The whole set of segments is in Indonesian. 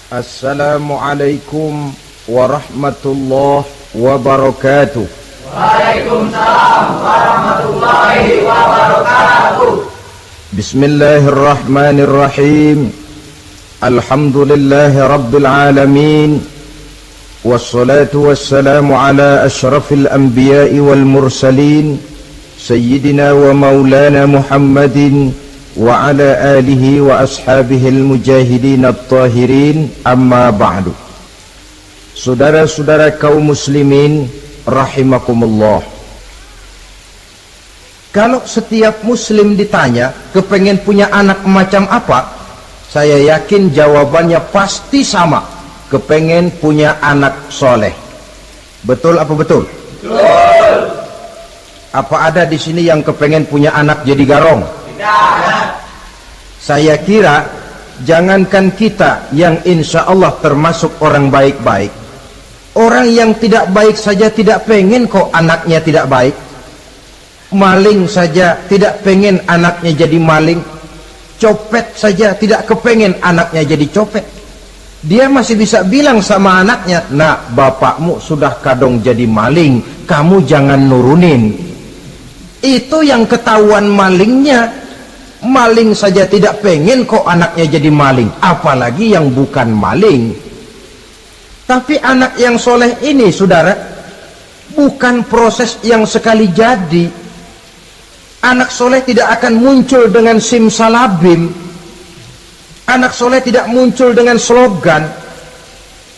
Assalamualaikum warahmatullahi wabarakatuh. Waalaikumsalam warahmatullahi wabarakatuh. Bismillahirrahmanirrahim. Alhamdulillahi rabbil alamin. Wassalatu wassalamu ala ashrafil anbiya'i wal mursalin, sayyidina wa maulana Muhammadin wa ala alihi wa ashabihil mujahidin at-tahirin, amma ba'du. Saudara-saudara kaum muslimin rahimakumullah, kalau setiap muslim ditanya kepengen punya anak macam apa, saya yakin jawabannya pasti sama, kepengen punya anak soleh. Betul apa betul? Betul. Apa ada di sini yang kepengen punya anak jadi garong? Saya kira jangankan kita yang insya Allah termasuk orang baik-baik, orang yang tidak baik saja tidak pengen kok anaknya tidak baik. Maling saja tidak pengen anaknya jadi maling. Copet saja tidak kepengen anaknya jadi copet. Dia masih bisa bilang sama anaknya, "Nak, bapakmu sudah kadung jadi maling, kamu jangan nurunin." Itu yang ketahuan malingnya. Maling saja tidak pengen kok anaknya jadi maling, apalagi yang bukan maling. Tapi anak yang soleh ini, saudara, bukan proses yang sekali jadi. Anak soleh tidak akan muncul dengan simsalabim. Anak soleh tidak muncul dengan slogan.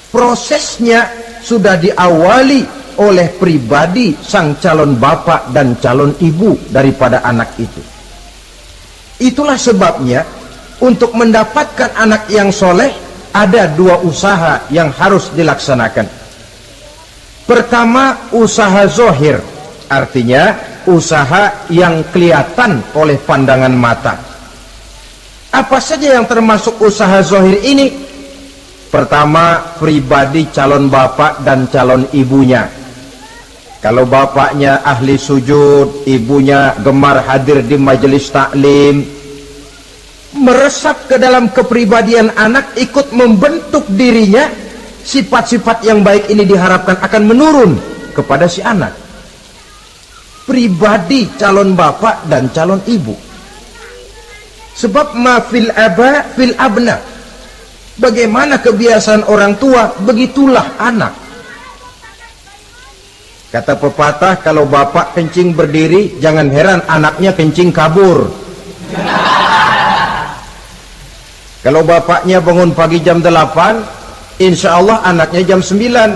Prosesnya sudah diawali oleh pribadi sang calon bapak dan calon ibu daripada anak itu. Itulah sebabnya untuk mendapatkan anak yang soleh ada dua usaha yang harus dilaksanakan. Pertama, usaha zohir, artinya usaha yang kelihatan oleh pandangan mata. Apa saja yang termasuk usaha zohir ini? Pertama, pribadi calon bapak dan calon ibunya. Kalau bapaknya ahli sujud, ibunya gemar hadir di majelis taklim, meresap ke dalam kepribadian anak, ikut membentuk dirinya. Sifat-sifat yang baik ini diharapkan akan menurun kepada si anak. Pribadi calon bapak dan calon ibu. Sebab ma fil aba fil abna. Bagaimana kebiasaan orang tua, begitulah anak. Kata pepatah, kalau bapak kencing berdiri, jangan heran anaknya kencing kabur. Kalau bapaknya bangun pagi jam 8, insya Allah anaknya jam 9.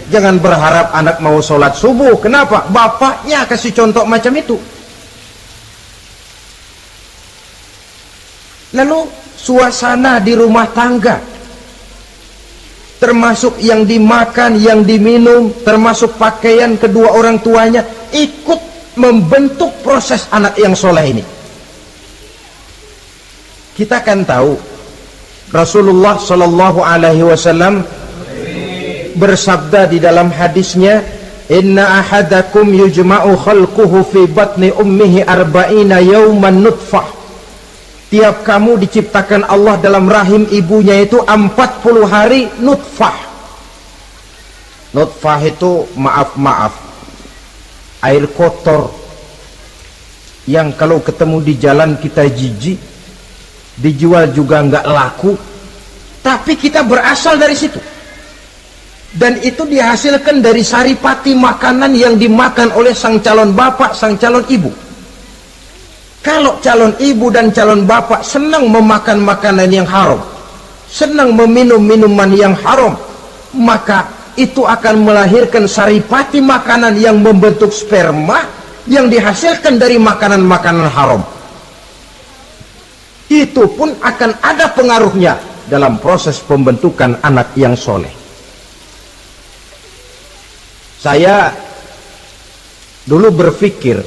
Jangan berharap anak mau sholat subuh. Kenapa? Bapaknya kasih contoh macam itu. Lalu suasana di rumah tangga, termasuk yang dimakan, yang diminum, termasuk pakaian kedua orang tuanya, ikut membentuk proses anak yang soleh ini. Kita kan tahu Rasulullah Shallallahu Alaihi Wasallam bersabda di dalam hadisnya, "Inna ahadakum yujma'u khalquhu fi batni ummihi arba'ina yawman nutfah." Tiap kamu diciptakan Allah dalam rahim ibunya itu 40 hari nutfah. Nutfah itu maaf air kotor yang kalau ketemu di jalan kita jijik, dijual juga nggak laku, tapi kita berasal dari situ. Dan itu dihasilkan dari saripati makanan yang dimakan oleh sang calon bapak, sang calon ibu. Kalau calon ibu dan calon bapak senang memakan makanan yang haram, senang meminum minuman yang haram, maka itu akan melahirkan saripati makanan yang membentuk sperma yang dihasilkan dari makanan-makanan haram. Itu pun akan ada pengaruhnya dalam proses pembentukan anak yang soleh. Saya dulu berpikir,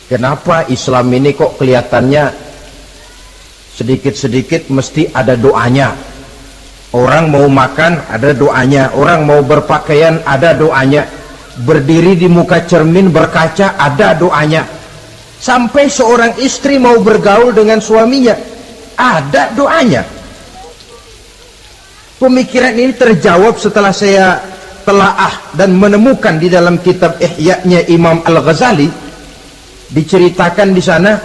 kenapa Islam ini kok kelihatannya sedikit-sedikit mesti ada doanya. Orang mau makan ada doanya, orang mau berpakaian ada doanya, berdiri di muka cermin berkaca ada doanya, sampai seorang istri mau bergaul dengan suaminya ada doanya. Pemikiran ini terjawab setelah saya telaah dan menemukan di dalam kitab Ihya-nya Imam Al-Ghazali. Diceritakan di sana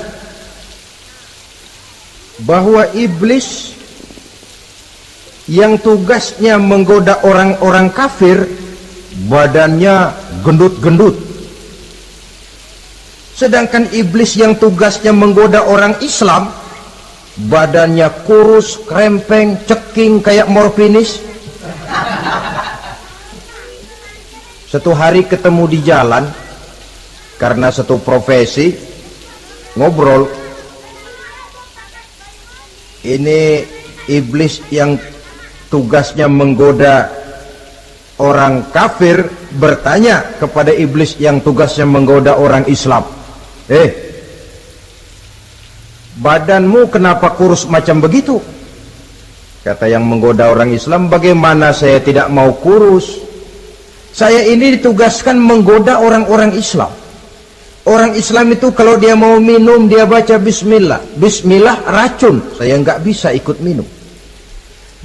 bahwa iblis yang tugasnya menggoda orang-orang kafir badannya gendut-gendut, sedangkan iblis yang tugasnya menggoda orang Islam badannya kurus, krempeng, ceking kayak morfinis. Satu hari ketemu di jalan karena satu profesi, ngobrol. Ini iblis yang tugasnya menggoda orang kafir bertanya kepada iblis yang tugasnya menggoda orang Islam, badanmu kenapa kurus macam begitu? Kata yang menggoda orang Islam, bagaimana saya tidak mau kurus? Saya ini ditugaskan menggoda orang-orang Islam. Orang Islam itu kalau dia mau minum dia baca bismillah. Bismillah racun, saya nggak bisa ikut minum.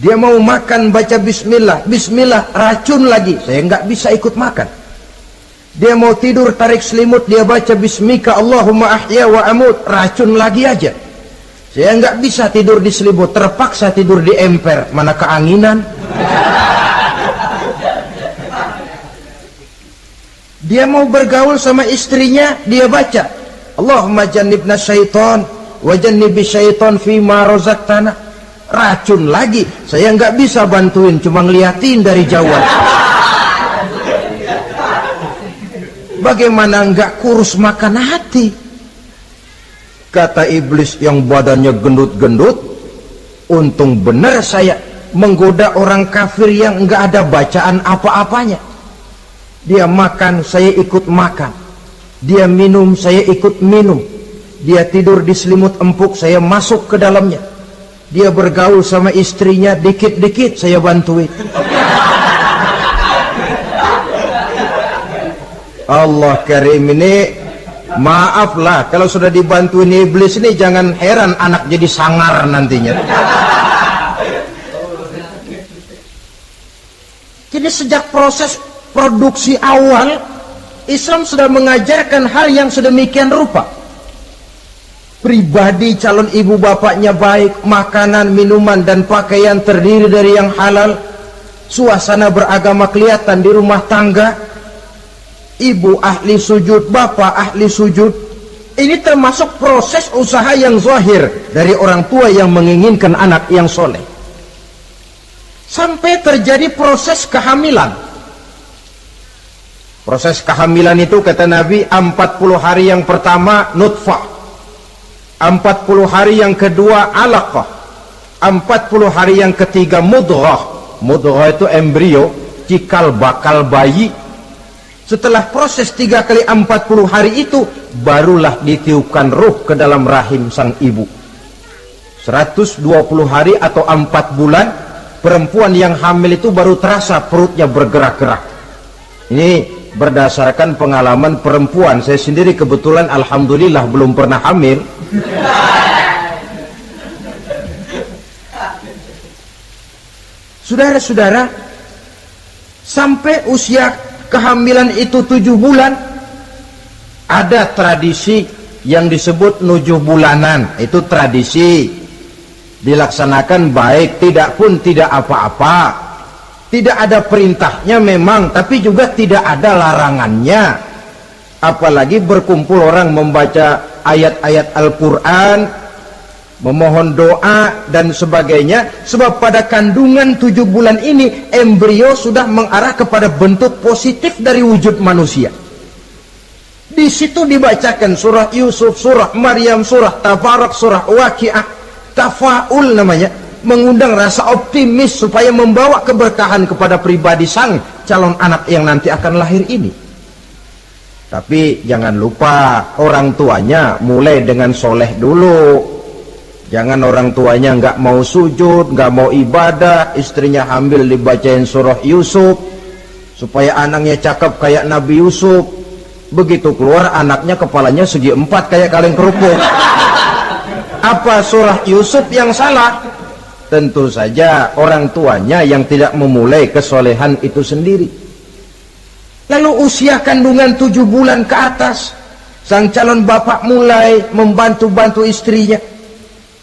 Dia mau makan baca bismillah. Bismillah racun lagi, saya nggak bisa ikut makan. Dia mau tidur tarik selimut, dia baca bismika Allahumma ahya wa amut, racun lagi aja. Saya nggak bisa tidur di selimut, terpaksa tidur di emper, mana keanginan. Dia mau bergaul sama istrinya, dia baca Allahumma jannibna syaitan wa jannibi syaitan fima razaqtana, racun lagi. Saya nggak bisa bantuin, cuma ngeliatin dari jauhan. Bagaimana nggak kurus makan hati? Kata iblis yang badannya gendut-gendut, untung benar saya menggoda orang kafir yang nggak ada bacaan apa-apanya. Dia makan, saya ikut makan. Dia minum, saya ikut minum. Dia tidur di selimut empuk, saya masuk ke dalamnya. Dia bergaul sama istrinya, dikit-dikit saya bantuin. Allah Karim, ini maaflah kalau sudah dibantuin iblis ini, jangan heran anak jadi sangar nantinya. Jadi sejak proses produksi awal, Islam sudah mengajarkan hal yang sedemikian rupa. Pribadi calon ibu bapaknya baik, makanan, minuman, dan pakaian terdiri dari yang halal. Suasana beragama kelihatan di rumah tangga. Ibu ahli sujud, bapak ahli sujud. Ini termasuk proses usaha yang zahir dari orang tua yang menginginkan anak yang soleh. Sampai terjadi proses kehamilan. Proses kehamilan itu kata Nabi 40 hari yang pertama nutfah, 40 hari yang kedua alaqah, 40 hari yang ketiga mudghah. Mudghah itu embrio, cikal bakal bayi. Setelah proses 3 kali 40 hari itu, barulah ditiupkan ruh ke dalam rahim sang ibu. 120 hari atau 4 bulan, perempuan yang hamil itu baru terasa perutnya bergerak-gerak. Ini berdasarkan pengalaman perempuan. Saya sendiri kebetulan alhamdulillah belum pernah hamil. Saudara-saudara, sampai usia kehamilan itu 7 bulan, ada tradisi yang disebut nujuh bulanan. Itu tradisi dilaksanakan baik, tidak pun tidak apa-apa. Tidak ada perintahnya memang, tapi juga tidak ada larangannya. Apalagi berkumpul orang membaca ayat-ayat Al-Quran, memohon doa dan sebagainya. Sebab pada kandungan 7 bulan ini, embrio sudah mengarah kepada bentuk positif dari wujud manusia. Di situ dibacakan surah Yusuf, surah Maryam, surah Tabarak, surah Waqi'ah, tafaul namanya, mengundang rasa optimis supaya membawa keberkahan kepada pribadi sang calon anak yang nanti akan lahir ini. Tapi jangan lupa orang tuanya mulai dengan soleh dulu. Jangan orang tuanya nggak mau sujud, nggak mau ibadah, istrinya hamil dibacain surah Yusuf supaya anaknya cakep kayak Nabi Yusuf. Begitu keluar anaknya kepalanya segi 4 kayak kaleng kerupuk. Apa surah Yusuf yang salah? tentu saja orang tuanya yang tidak memulai kesolehan itu sendiri. Lalu usia kandungan 7 bulan ke atas, sang calon bapak mulai membantu-bantu istrinya.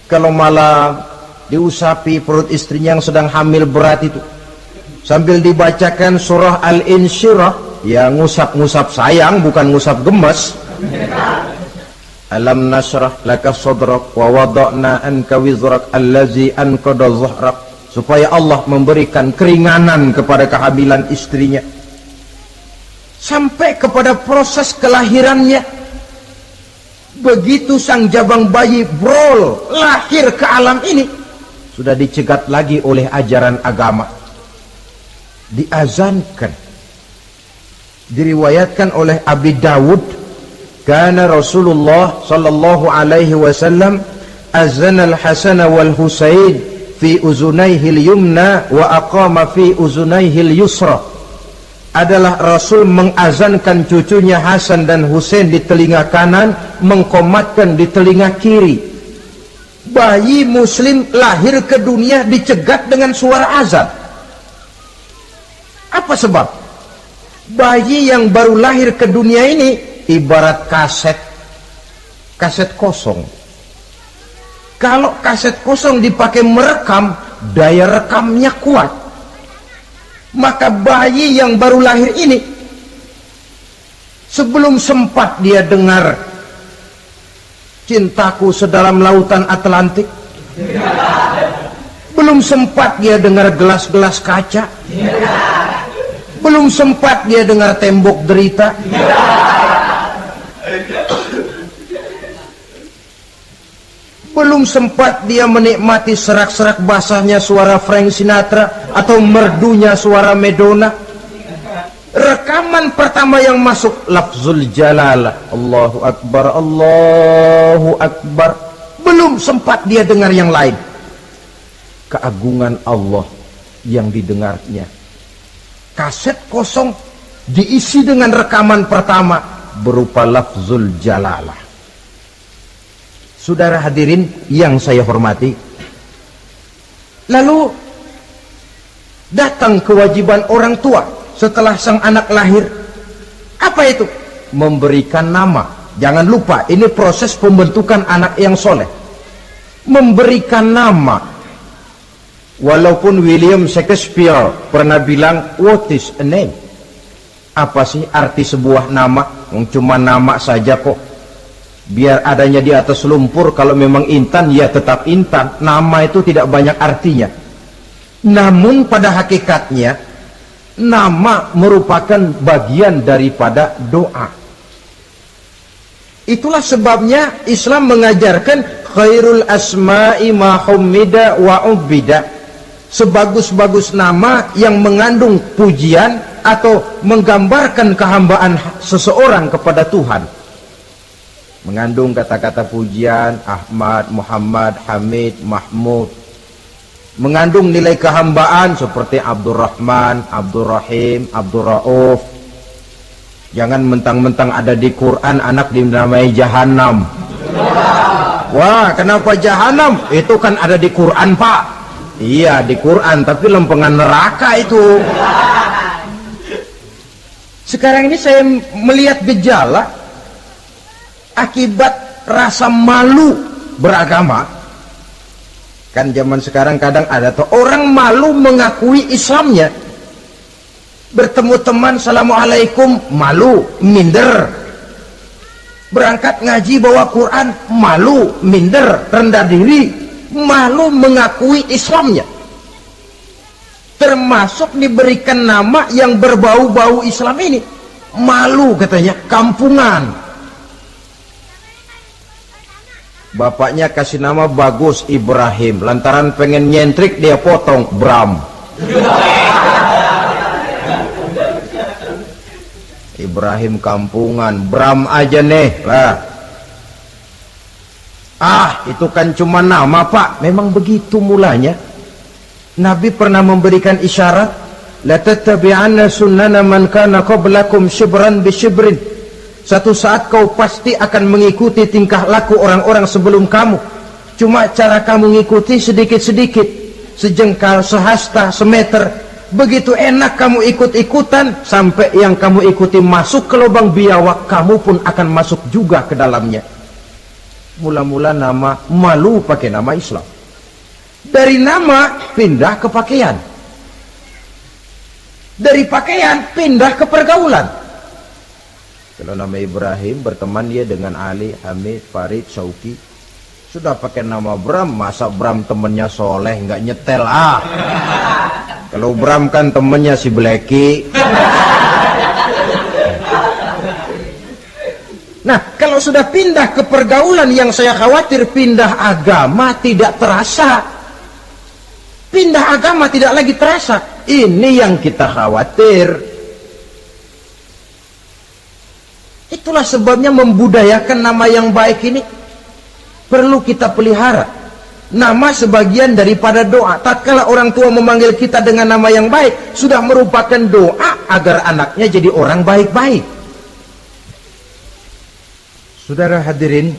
Kalau malam diusapi perut istrinya yang sedang hamil berat itu, sambil dibacakan surah Al-Insyirah, ya ngusap-ngusap sayang, bukan ngusap gemes. Alam nashrah laka sadrak wa wada'na anka wizrak allazi anqadha dhahrak, supaya Allah memberikan keringanan kepada kehamilan istrinya sampai kepada proses kelahirannya. Begitu sang jabang bayi brol lahir ke alam ini, sudah dicegat lagi oleh ajaran agama, diazankan. Diriwayatkan oleh Abi Dawud, kana Rasulullah sallallahu alaihi wasallam azana al-Hasan wal Husain fi uzunaihi al-yumna wa aqama fi uzunaihi al-yusra. Adalah Rasul mengazankan cucunya Hasan dan Husain di telinga kanan, mengkomatkan di telinga kiri. Bayi muslim lahir ke dunia dicegat dengan suara azan. Apa sebab? Bayi yang baru lahir ke dunia ini ibarat kaset kosong. Kalau kaset kosong dipakai merekam, daya rekamnya kuat. Maka bayi yang baru lahir ini, sebelum sempat dia dengar cintaku sedalam lautan Atlantik, belum sempat dia dengar gelas-gelas kaca, belum sempat dia dengar tembok derita, belum sempat dia menikmati serak-serak basahnya suara Frank Sinatra atau merdunya suara Madonna. Rekaman pertama yang masuk lafzul jalalah, Allahu Akbar, Allahu Akbar. Belum sempat dia dengar yang lain. Keagungan Allah yang didengarnya. Kaset kosong diisi dengan rekaman pertama berupa lafzul jalalah. Saudara hadirin yang saya hormati, lalu datang kewajiban orang tua setelah sang anak lahir. Apa itu? Memberikan nama. Jangan lupa, ini proses pembentukan anak yang soleh. Memberikan nama. Walaupun William Shakespeare pernah bilang, what is a name? Apa sih arti sebuah nama? Cuma nama saja kok. Biar adanya di atas lumpur, kalau memang intan ya tetap intan. Nama itu tidak banyak artinya. Namun pada hakikatnya nama merupakan bagian daripada doa. Itulah sebabnya Islam mengajarkan khairul asma'i ma hummida wa ubida. Sebagus-bagus nama yang mengandung pujian atau menggambarkan kehambaan seseorang kepada Tuhan. Mengandung kata-kata pujian, Ahmad, Muhammad, Hamid, Mahmud. Mengandung nilai kehambaan seperti Abdurrahman, Abdurrahim, Abdurrauf. Jangan mentang-mentang ada di Quran anak dinamai Jahannam. Wah, kenapa Jahannam? Itu kan ada di Quran, Pak. Iya, di Quran, tapi lempengan neraka itu. Sekarang ini saya melihat gejala akibat rasa malu beragama. Kan zaman sekarang kadang ada tuh orang malu mengakui Islamnya. Bertemu teman, Assalamualaikum, malu, minder. Berangkat ngaji bawa Quran, malu, minder, rendah diri, malu mengakui Islamnya. Termasuk diberikan nama yang berbau-bau Islam ini. Malu katanya, kampungan. Bapaknya kasih nama bagus, Ibrahim. Lantaran pengen nyentrik, dia potong Bram. Ibrahim kampungan, Bram aja nih lah. Itu kan cuma nama, Pak. Memang begitu mulanya. Nabi pernah memberikan isyarat, la tattabi'anna sunnana man kana qablakum shibran bi shibrin. Satu saat kau pasti akan mengikuti tingkah laku orang-orang sebelum kamu. Cuma cara kamu ngikuti sedikit-sedikit. sejengkal, sehasta, semeter. Begitu enak kamu ikut-ikutan, sampai yang kamu ikuti masuk ke lubang biawak, kamu pun akan masuk juga ke dalamnya. Mula-mula nama, malu pakai nama Islam. Dari nama pindah ke pakaian, dari pakaian pindah ke pergaulan. Kalau nama Ibrahim, berteman dia dengan Ali, Hamid, Farid, Syauki. Sudah pakai nama Bram, masa Bram temennya soleh, nggak nyetel Kalau Bram kan temennya si Bleki. Nah, kalau sudah pindah ke pergaulan, yang saya khawatir pindah agama tidak terasa. Pindah agama tidak lagi terasa. Ini yang kita khawatir. Itulah sebabnya membudayakan nama yang baik ini perlu kita pelihara. Nama sebagian daripada doa. Tatkala orang tua memanggil kita dengan nama yang baik, sudah merupakan doa agar anaknya jadi orang baik-baik. Saudara hadirin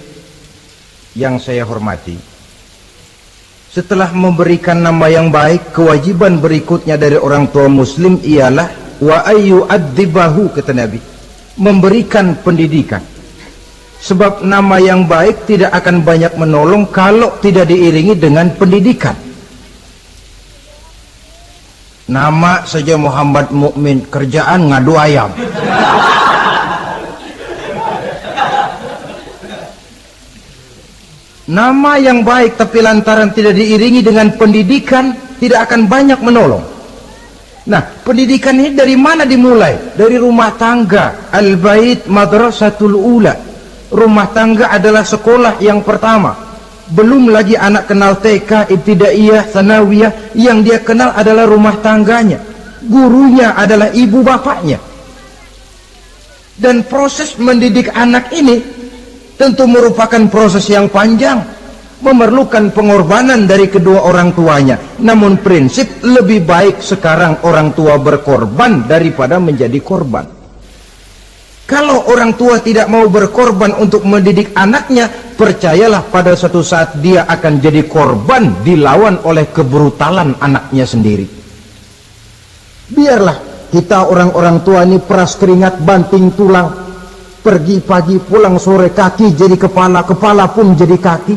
yang saya hormati, setelah memberikan nama yang baik, kewajiban berikutnya dari orang tua muslim ialah wa ayyu'adzibahu, kata Nabi, memberikan pendidikan. Sebab nama yang baik tidak akan banyak menolong kalau tidak diiringi dengan pendidikan. Nama saja Muhammad Mukmin, kerjaan ngadu ayam. Nama yang baik tapi lantaran tidak diiringi dengan pendidikan, tidak akan banyak menolong. Nah, pendidikan ini dari mana dimulai? Dari rumah tangga. Al-bait madrasatul ula. Rumah tangga adalah sekolah yang pertama. Belum lagi anak kenal TK, ibtidaiyah, sanawiyah. Yang dia kenal adalah rumah tangganya. Gurunya adalah ibu bapaknya. Dan proses mendidik anak ini tentu merupakan proses yang panjang, memerlukan pengorbanan dari kedua orang tuanya. Namun prinsip lebih baik sekarang orang tua berkorban daripada menjadi korban. Kalau orang tua tidak mau berkorban untuk mendidik anaknya, percayalah pada suatu saat dia akan jadi korban, dilawan oleh kebrutalan anaknya sendiri. Biarlah kita orang-orang tua ini peras keringat, banting tulang, pergi pagi pulang sore, kaki jadi kepala, kepala pun jadi kaki,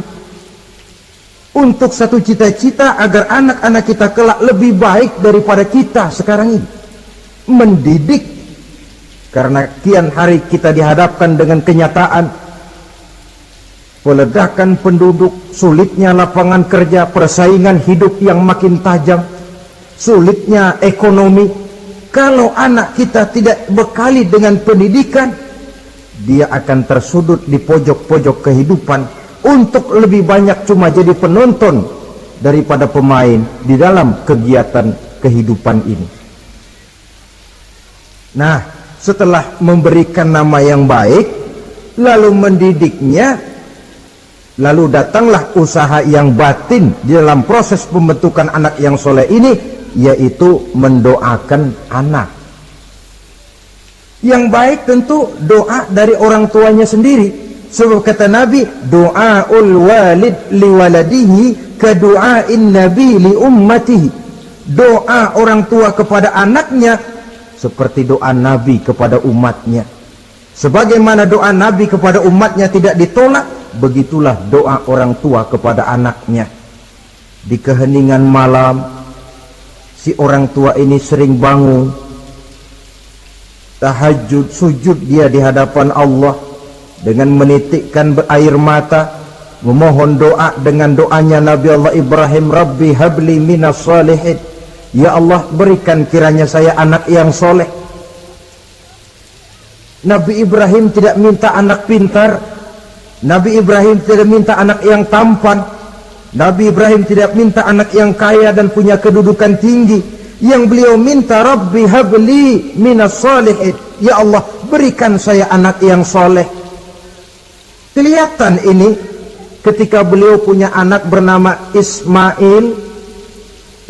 untuk satu cita-cita agar anak-anak kita kelak lebih baik daripada kita sekarang ini. Mendidik. Karena kian hari kita dihadapkan dengan kenyataan peledakan penduduk, sulitnya lapangan kerja, persaingan hidup yang makin tajam, sulitnya ekonomi. Kalau anak kita tidak bekali dengan pendidikan, dia akan tersudut di pojok-pojok kehidupan untuk lebih banyak cuma jadi penonton daripada pemain di dalam kegiatan kehidupan ini. Nah, setelah memberikan nama yang baik, lalu mendidiknya, lalu datanglah usaha yang batin di dalam proses pembentukan anak yang soleh ini, yaitu mendoakan anak. Yang baik tentu doa dari orang tuanya sendiri. Sebab kata Nabi, doaul walid liwaladihi kadu'ain nabi li ummatihi. Doa orang tua kepada anaknya seperti doa Nabi kepada umatnya. Sebagaimana doa Nabi kepada umatnya tidak ditolak, begitulah doa orang tua kepada anaknya. Di keheningan malam, si orang tua ini sering bangun, tahajud, sujud dia di hadapan Allah dengan menitikkan air mata, memohon doa dengan doanya Nabi Allah Ibrahim, Rabbi habli minas salihin. Ya Allah, berikan kiranya saya anak yang soleh. Nabi Ibrahim tidak minta anak pintar, Nabi Ibrahim tidak minta anak yang tampan, Nabi Ibrahim tidak minta anak yang kaya dan punya kedudukan tinggi. Yang beliau minta, Rabbi habli minas salihin. Ya Allah, berikan saya anak yang soleh. Kelihatan ini ketika beliau punya anak bernama Ismail.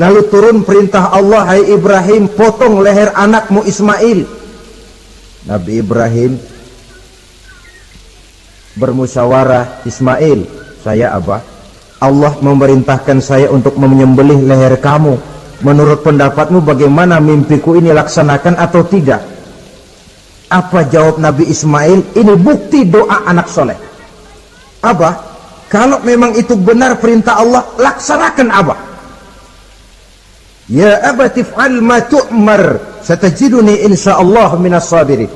Lalu turun perintah Allah, hai Ibrahim, potong leher anakmu Ismail. Nabi Ibrahim bermusyawarah, Ismail, saya Abah, Allah memerintahkan saya untuk menyembelih leher kamu. Menurut pendapatmu bagaimana mimpiku ini, laksanakan atau tidak? Apa jawab Nabi Ismail? Ini bukti doa anak soleh. Abah, kalau memang itu benar perintah Allah, laksanakan Abah. Ya abati fa'al ma tu'mar, satajiduni insyaallah minas sabirin.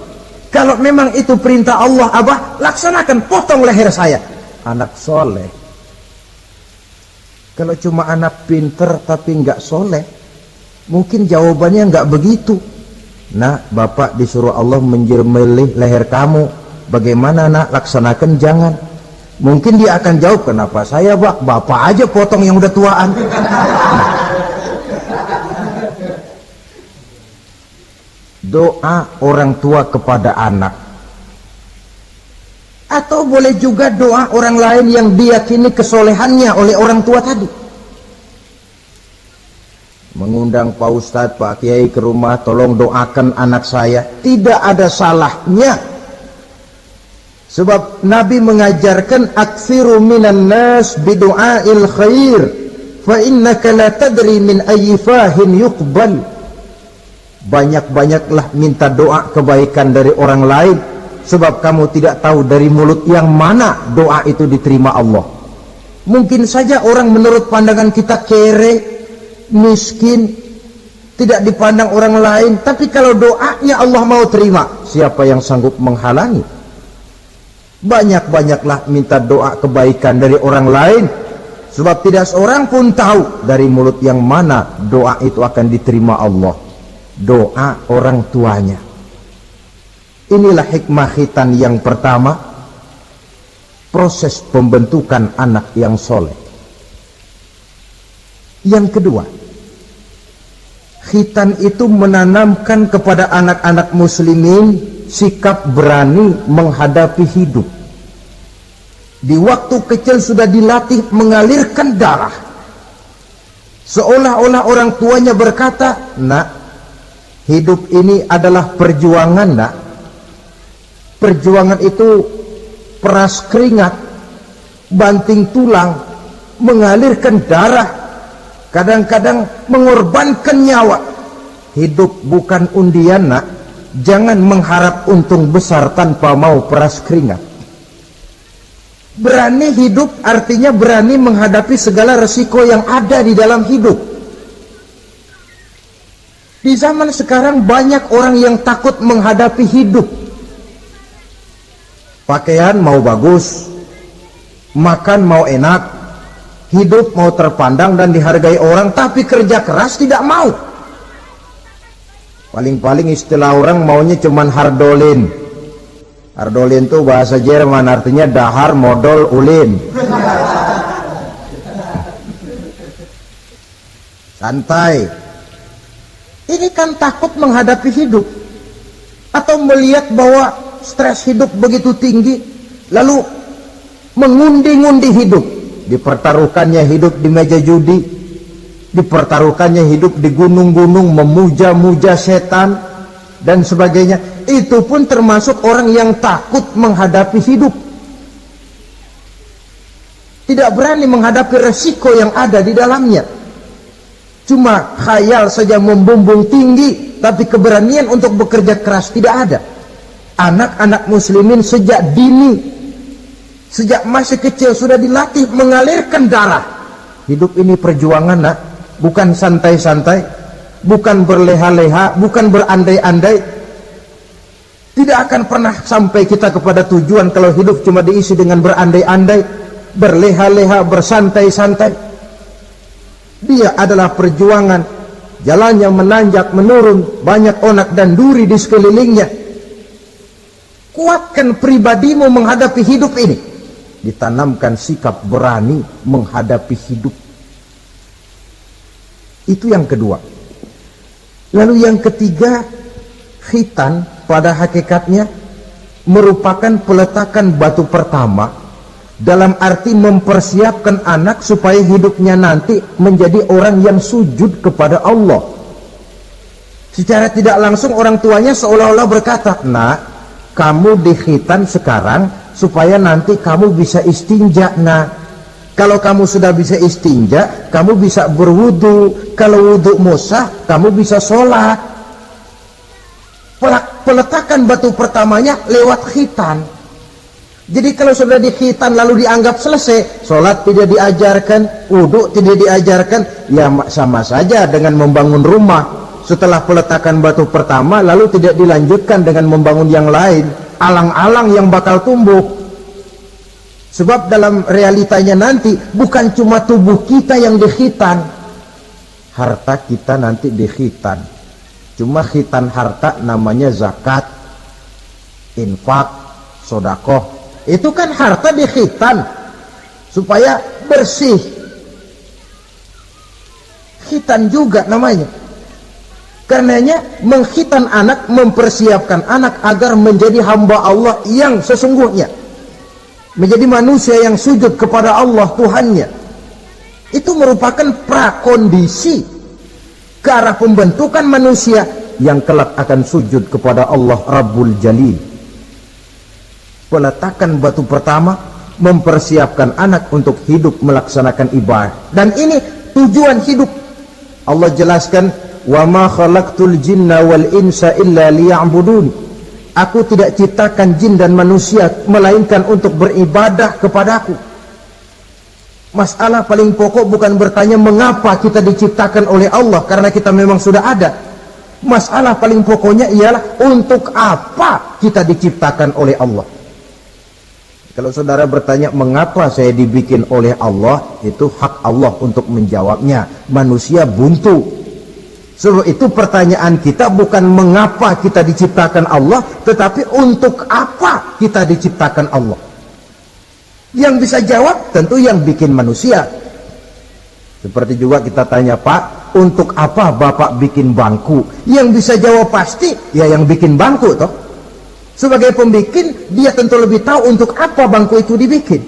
Kalau memang itu perintah Allah, Abah, laksanakan, potong leher saya. Anak soleh. Kalau cuma anak pinter tapi nggak soleh, mungkin jawabannya nggak begitu. Nah, bapak disuruh Allah menjembelih leher kamu. Bagaimana nak, laksanakan jangan. Mungkin dia akan jawab, kenapa saya bapak aja potong yang udah tuaan. Doa orang tua kepada anak. Atau boleh juga doa orang lain yang diyakini kesolehannya oleh orang tua tadi. Mengundang Pak Ustadz, Pak Kiai ke rumah, tolong doakan anak saya. Tidak ada salahnya. Sebab Nabi mengajarkan aktsiru minan nas bidu'ail khair fa innaka la tadri min ayyi fahin yuqbal. Banyak-banyaklah minta doa kebaikan dari orang lain, sebab kamu tidak tahu dari mulut yang mana doa itu diterima Allah. Mungkin saja orang menurut pandangan kita kere, miskin, tidak dipandang orang lain, tapi kalau doanya Allah mau terima, siapa yang sanggup menghalangi? Banyak-banyaklah minta doa kebaikan dari orang lain, sebab tidak seorang pun tahu dari mulut yang mana doa itu akan diterima Allah. Doa orang tuanya. Inilah hikmah khitan yang pertama, proses pembentukan anak yang soleh. Yang kedua, khitan itu menanamkan kepada anak-anak muslimin sikap berani menghadapi hidup. Di waktu kecil sudah dilatih mengalirkan darah, seolah-olah orang tuanya berkata, nak, hidup ini adalah perjuangan, nak. Perjuangan itu peras keringat, banting tulang, mengalirkan darah, kadang-kadang mengorbankan nyawa. Hidup bukan undian, nak. Jangan mengharap untung besar tanpa mau peras keringat. Berani hidup artinya berani menghadapi segala resiko yang ada di dalam hidup. Di zaman sekarang banyak orang yang takut menghadapi hidup. Pakaian mau bagus, makan mau enak, hidup mau terpandang dan dihargai orang, tapi kerja keras tidak mau. Paling-paling istilah orang maunya cuman hardolin. Hardolin itu bahasa Jerman, artinya dahar modal ulin. Santai. Ini kan takut menghadapi hidup, atau melihat bahwa stres hidup begitu tinggi, lalu mengundi-ngundi hidup. Dipertaruhkannya hidup di meja judi, dipertaruhkannya hidup di gunung-gunung, memuja-muja setan dan sebagainya. Itu pun termasuk orang yang takut menghadapi hidup, tidak berani menghadapi resiko yang ada di dalamnya. Cuma khayal saja membumbung tinggi, tapi keberanian untuk bekerja keras tidak ada. Anak-anak muslimin sejak dini, sejak masih kecil sudah dilatih mengalirkan darah. Hidup ini perjuangan, nak. Bukan santai-santai, bukan berleha-leha, bukan berandai-andai. Tidak akan pernah sampai kita kepada tujuan kalau hidup cuma diisi dengan berandai-andai, berleha-leha, bersantai-santai. Dia adalah perjuangan, jalannya menanjak, menurun, banyak onak dan duri di sekelilingnya. Kuatkan pribadimu menghadapi hidup ini. Ditanamkan sikap berani menghadapi hidup. Itu yang kedua. Lalu yang ketiga, khitan pada hakikatnya merupakan peletakan batu pertama, dalam arti mempersiapkan anak supaya hidupnya nanti menjadi orang yang sujud kepada Allah. Secara tidak langsung orang tuanya seolah-olah berkata, nak, kamu dikhitan sekarang supaya nanti kamu bisa istinja, nak. Kalau kamu sudah bisa istinja, kamu bisa berwudu. Kalau wudumu sah, kamu bisa sholat. Peletakan batu pertamanya lewat khitan. Jadi kalau sudah dikhitan lalu dianggap selesai, sholat tidak diajarkan, wudu tidak diajarkan, ya sama saja dengan membangun rumah. Setelah peletakan batu pertama lalu tidak dilanjutkan dengan membangun yang lain, alang-alang yang bakal tumbuh. Sebab dalam realitanya nanti bukan cuma tubuh kita yang dikhitan, harta kita nanti dikhitan. Cuma khitan harta namanya zakat, infak, sodakoh. Itu kan harta dikhitan supaya bersih. Khitan juga namanya. Karenanya mengkhitan anak, mempersiapkan anak agar menjadi hamba Allah yang sesungguhnya, menjadi manusia yang sujud kepada Allah Tuhannya. Itu merupakan prakondisi ke arah pembentukan manusia yang kelak akan sujud kepada Allah Rabbul Jalil. Peletakan batu pertama mempersiapkan anak untuk hidup melaksanakan ibadah, dan ini tujuan hidup. Allah jelaskan, wa ma khalaqtul jinna wal insa illa liya'budun. Aku tidak ciptakan jin dan manusia melainkan untuk beribadah kepadaku. Masalah paling pokok bukan bertanya mengapa kita diciptakan oleh Allah, karena kita memang sudah ada. Masalah paling pokoknya ialah untuk apa kita diciptakan oleh Allah. Kalau saudara bertanya mengapa saya dibikin oleh Allah, itu hak Allah untuk menjawabnya. Manusia buntu. Sebab itu pertanyaan kita bukan mengapa kita diciptakan Allah, tetapi untuk apa kita diciptakan Allah. Yang bisa jawab tentu yang bikin manusia. Seperti juga kita tanya, Pak, untuk apa Bapak bikin bangku? Yang bisa jawab pasti ya yang bikin bangku toh. Sebagai pembikin, dia tentu lebih tahu untuk apa bangku itu dibikin.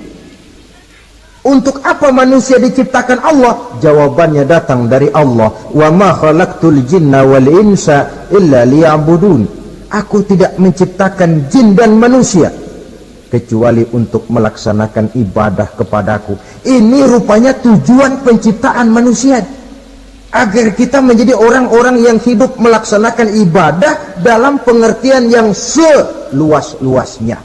Untuk apa manusia diciptakan Allah? Jawabannya datang dari Allah. Wa ma khalaqtul jinna wal insa illa liya'budun. Aku tidak menciptakan jin dan manusia kecuali untuk melaksanakan ibadah kepadaku. Ini rupanya tujuan penciptaan manusia, agar kita menjadi orang-orang yang hidup melaksanakan ibadah dalam pengertian yang seluas-luasnya.